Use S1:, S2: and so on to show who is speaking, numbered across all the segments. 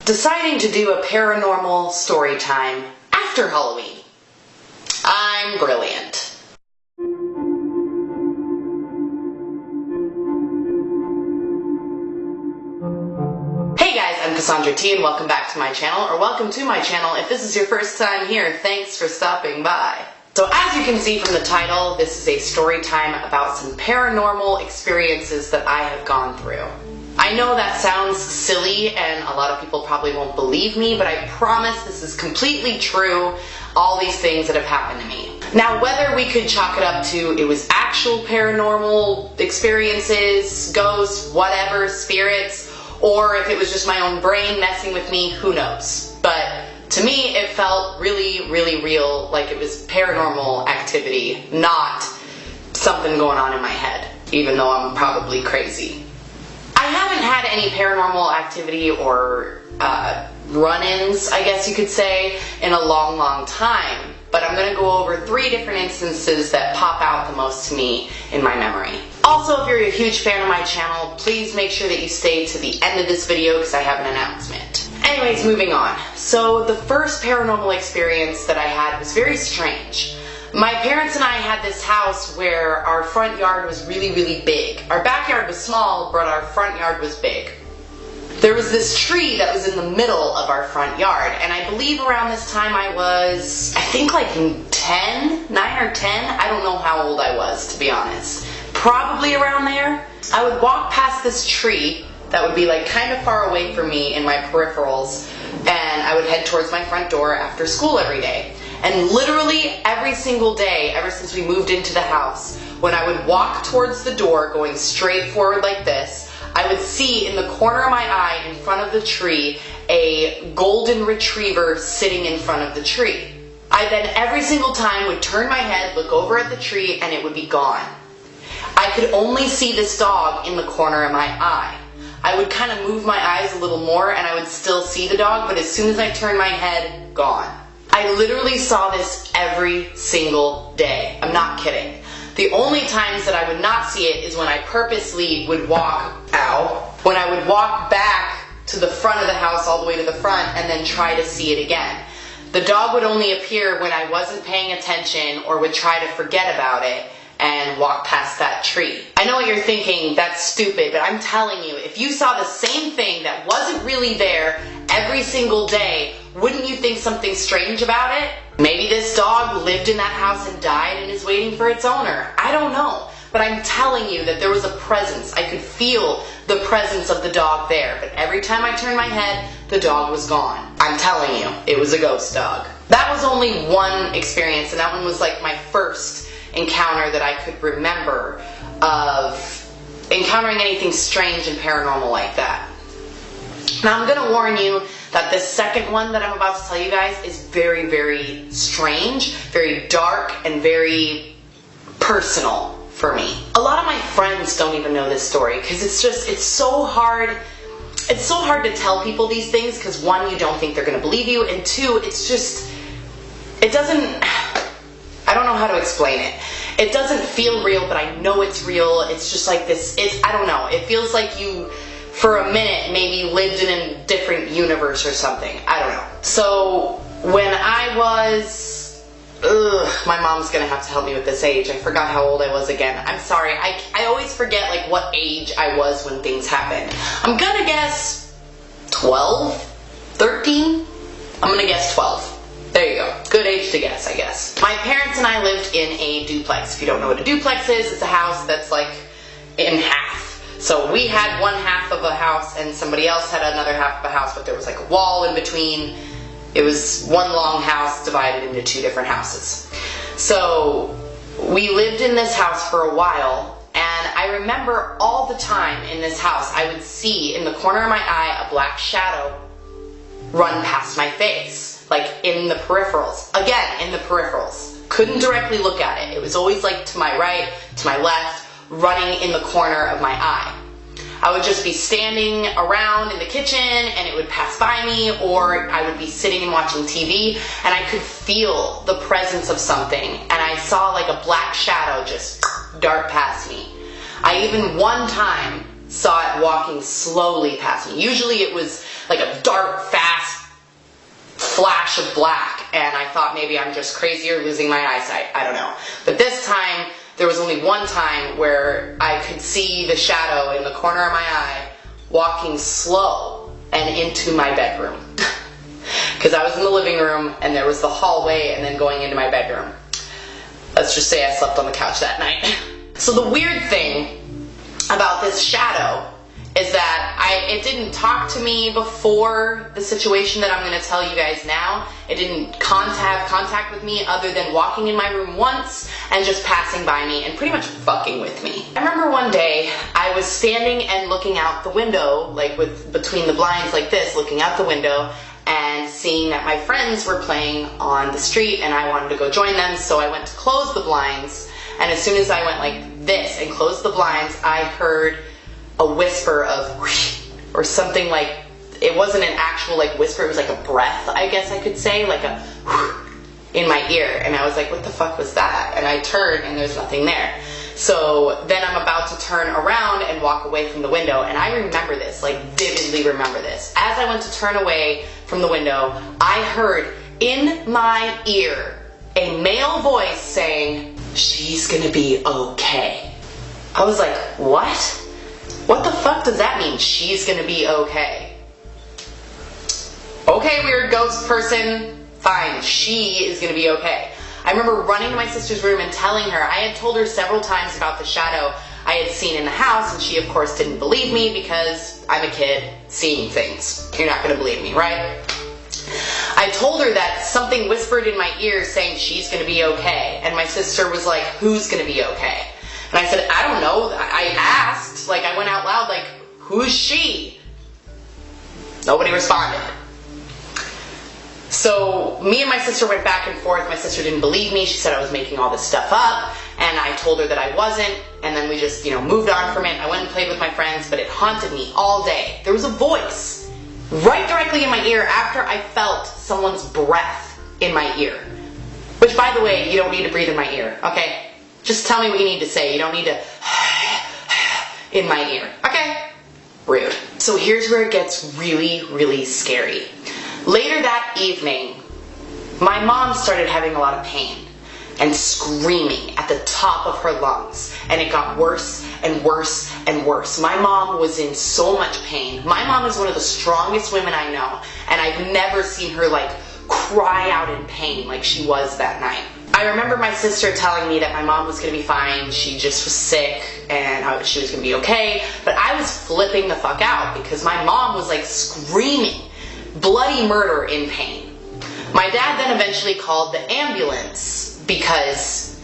S1: Deciding to do a paranormal story time after Halloween. I'm brilliant. Hey guys, I'm Cassandra T and welcome back to my channel, or welcome to my channel if this is your first time here. Thanks for stopping by. So as you can see from the title, this is a story time about some paranormal experiences that I have gone through. I know that sounds silly and a lot of people probably won't believe me, but I promise this is completely true, all these things that have happened to me. Now, whether we could chalk it up to it was actual paranormal experiences, ghosts, whatever, spirits, or if it was just my own brain messing with me, who knows. But to me, it felt really, really real, like it was paranormal activity, not something going on in my head, even though I'm probably crazy. I haven't had any paranormal activity or run-ins, I guess you could say, in a long, long time. But I'm going to go over 3 different instances that pop out the most to me in my memory. Also, if you're a huge fan of my channel, please make sure that you stay to the end of this video because I have an announcement. Anyways, moving on. So the first paranormal experience that I had was very strange. My parents and I had this house where our front yard was really, really big. Our backyard was small, but our front yard was big. There was this tree that was in the middle of our front yard, and I believe around this time I was, I think like 9 or 10. I don't know how old I was, to be honest. Probably around there. I would walk past this tree that would be like kind of far away from me in my peripherals, and I would head towards my front door after school every day. And literally every single day, ever since we moved into the house, when I would walk towards the door going straight forward like this, I would see in the corner of my eye in front of the tree a golden retriever sitting in front of the tree. I then every single time would turn my head, look over at the tree, and it would be gone. I could only see this dog in the corner of my eye. I would kind of move my eyes a little more and I would still see the dog, but as soon as I turned my head, gone. I literally saw this every single day. I'm not kidding. The only times that I would not see it is when I purposely would walk when I would walk back to the front of the house all the way to the front and then try to see it again. The dog would only appear when I wasn't paying attention or would try to forget about it and walk past that tree. I know what you're thinking, that's stupid, but I'm telling you, if you saw the same thing that wasn't really there every single day, wouldn't you think something strange about it? Maybe this dog lived in that house and died and is waiting for its owner. I don't know. But I'm telling you that there was a presence. I could feel the presence of the dog there. But every time I turned my head, the dog was gone. I'm telling you, it was a ghost dog. That was only one experience, and that one was like my first encounter that I could remember of encountering anything strange and paranormal like that. Now I'm going to warn you that this second one that I'm about to tell you guys is very, very strange, very dark, and very personal for me. A lot of my friends don't even know this story because it's so hard. It's so hard to tell people these things because 1, you don't think they're going to believe you, and 2, it doesn't, I don't know how to explain it. It doesn't feel real, but I know it's real. It's just like this, I don't know. It feels like you, for a minute, maybe lived in a different universe or something. I don't know. So when I was, my mom's gonna have to help me with this age. I forgot how old I was again. I'm sorry. I always forget like what age I was when things happened. I'm gonna guess 12, 13. I'm gonna guess 12. There you go. Good age to guess, I guess. My parents and I lived in a duplex. If you don't know what a duplex is, it's a house that's like in half. So we had one half of a house and somebody else had another half of a house, but there was like a wall in between. It was one long house divided into 2 different houses. So we lived in this house for a while, and I remember all the time in this house I would see in the corner of my eye a black shadow run past my face, like in the peripherals. Again, in the peripherals. Couldn't directly look at it. It was always like to my right, to my left, running in the corner of my eye. I would just be standing around in the kitchen and it would pass by me, or I would be sitting and watching TV and I could feel the presence of something, and I saw like a black shadow just dart past me. I even one time saw it walking slowly past me. Usually it was like a dart fast flash of black, and I thought maybe I'm just crazy or losing my eyesight. I don't know. But this time, there was only one time where I could see the shadow in the corner of my eye walking slow and into my bedroom. Because I was in the living room, and there was the hallway, and then going into my bedroom. Let's just say I slept on the couch that night. So the weird thing about this shadow is that it didn't talk to me before the situation that I'm going to tell you guys now. It didn't have contact with me other than walking in my room once and just passing by me and pretty much fucking with me. I remember one day I was standing and looking out the window, like between the blinds like this, looking out the window and seeing that my friends were playing on the street and I wanted to go join them, so I went to close the blinds, and as soon as I went like this and closed the blinds, I heard a whisper of whoosh, or something like, it wasn't an actual like whisper, it was like a breath, I guess I could say, like a whoosh in my ear, and I was like, what the fuck was that? And I turned and there's nothing there. So then I'm about to turn around and walk away from the window, and I remember this, like vividly remember this. As I went to turn away from the window, I heard in my ear a male voice saying, "She's gonna be okay." I was like, what? What the fuck does that mean, she's gonna be okay? Okay, weird ghost person, fine, she is gonna be okay. I remember running to my sister's room and telling her, I had told her several times about the shadow I had seen in the house, and she of course didn't believe me because I'm a kid seeing things. You're not gonna believe me, right? I told her that something whispered in my ear saying she's gonna be okay, and my sister was like, who's gonna be okay? And I said, I don't know. I asked, like I went out loud, like, who's she? Nobody responded. So me and my sister went back and forth. My sister didn't believe me. She said I was making all this stuff up, and I told her that I wasn't, and then we just, moved on from it. I went and played with my friends, but it haunted me all day. There was a voice right directly in my ear after I felt someone's breath in my ear. Which, by the way, you don't need to breathe in my ear, okay? Just tell me what you need to say. You don't need to in my ear, okay? Rude. So here's where it gets really, really scary. Later that evening, my mom started having a lot of pain and screaming at the top of her lungs, and it got worse and worse and worse. My mom was in so much pain. My mom is one of the strongest women I know, and I've never seen her like cry out in pain like she was that night. I remember my sister telling me that my mom was going to be fine, she just was sick, and she was going to be okay, but I was flipping the fuck out because my mom was like screaming bloody murder in pain. My dad then eventually called the ambulance because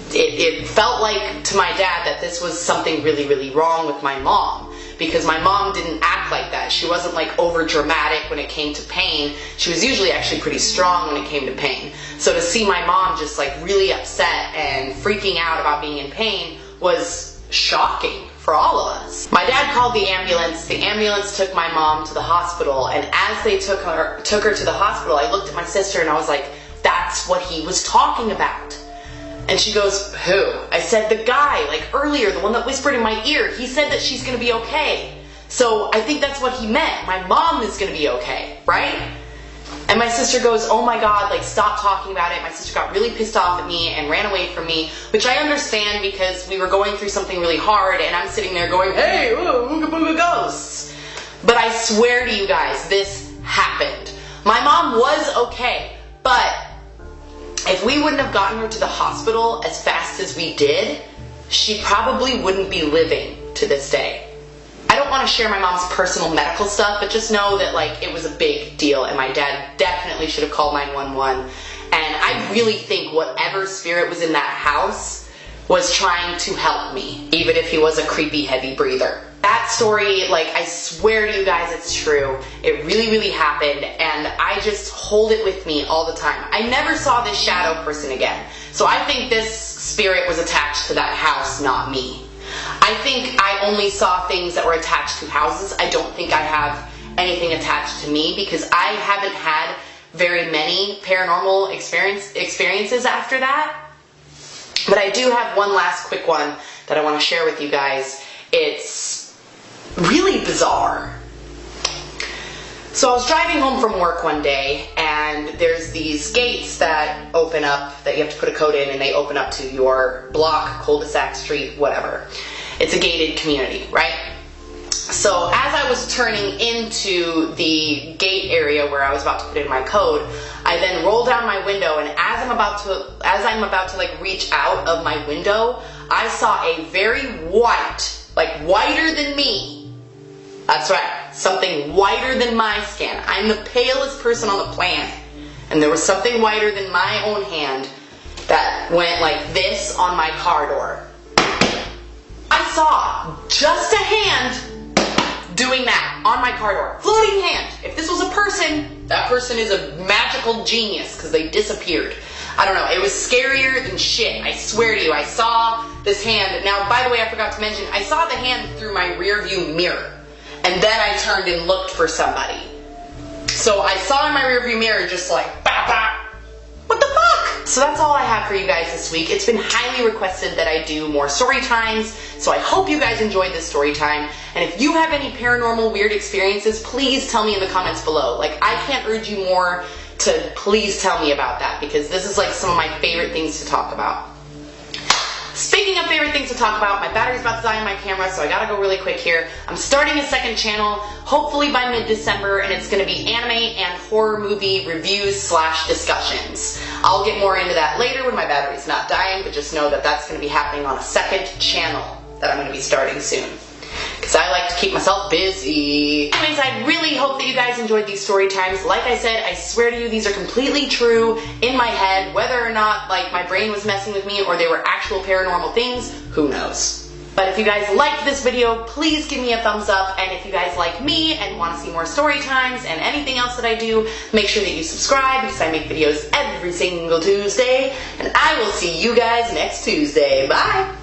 S1: it felt like to my dad that this was something really, really wrong with my mom, because my mom didn't act like that. She wasn't like over dramatic when it came to pain. She was usually actually pretty strong when it came to pain. So to see my mom just like really upset and freaking out about being in pain was shocking for all of us. My dad called the ambulance. The ambulance took my mom to the hospital, and as they took her to the hospital, I looked at my sister and I was like, that's what he was talking about. And she goes, who? I said, the guy, like earlier, the one that whispered in my ear. He said that she's gonna be okay. So I think that's what he meant. My mom is gonna be okay, right? And my sister goes, oh my God, like stop talking about it. My sister got really pissed off at me and ran away from me, which I understand because we were going through something really hard, and I'm sitting there going, hey, ooga booga ghosts. But I swear to you guys, this happened. My mom was okay, but if we wouldn't have gotten her to the hospital as fast as we did, she probably wouldn't be living to this day. I don't want to share my mom's personal medical stuff, but just know that like it was a big deal, and my dad definitely should have called 911. And I really think whatever spirit was in that house was trying to help me, even if he was a creepy heavy breather. That story, like, I swear to you guys it's true. It really, really happened, and I just hold it with me all the time. I never saw this shadow person again. So I think this spirit was attached to that house, not me. I think I only saw things that were attached to houses. I don't think I have anything attached to me because I haven't had very many paranormal experiences after that. But I do have one last quick one that I want to share with you guys. It's really bizarre. So I was driving home from work one day, and and there's these gates that open up that you have to put a code in, and they open up to your block, cul-de-sac, street, whatever. It's a gated community, right? So as I was turning into the gate area where I was about to put in my code, I then roll down my window, and as I'm about to like reach out of my window, I saw a very white, like whiter than me. That's right, something whiter than my skin. I'm the palest person on the planet, and there was something whiter than my own hand that went like this on my car door. I saw just a hand doing that on my car door. Floating hand. If this was a person, that person is a magical genius because they disappeared. I don't know. It was scarier than shit. I swear to you. I saw this hand. Now, by the way, I forgot to mention, I saw the hand through my rear view mirror. And then I turned and looked for somebody. So I saw in my rear view mirror just like, bah, bah. What the fuck? So that's all I have for you guys this week. It's been highly requested that I do more story times, so I hope you guys enjoyed this story time. And if you have any paranormal weird experiences, please tell me in the comments below. Like, I can't urge you more to please tell me about that, because this is like some of my favorite things to talk about. Speaking of favorite things to talk about, my battery's about to die on my camera, so I gotta go really quick here. I'm starting a second channel, hopefully by mid-December, and it's gonna be anime and horror movie reviews / discussions. I'll get more into that later when my battery's not dying, but just know that that's gonna be happening on a second channel that I'm gonna be starting soon, because I like to keep myself busy. Anyways, I really hope that you guys enjoyed these story times. Like I said, I swear to you, these are completely true in my head. Whether or not like my brain was messing with me or they were actual paranormal things, who knows. But if you guys liked this video, please give me a thumbs up. And if you guys like me and want to see more story times and anything else that I do, make sure that you subscribe, because I make videos every single Tuesday. And I will see you guys next Tuesday. Bye!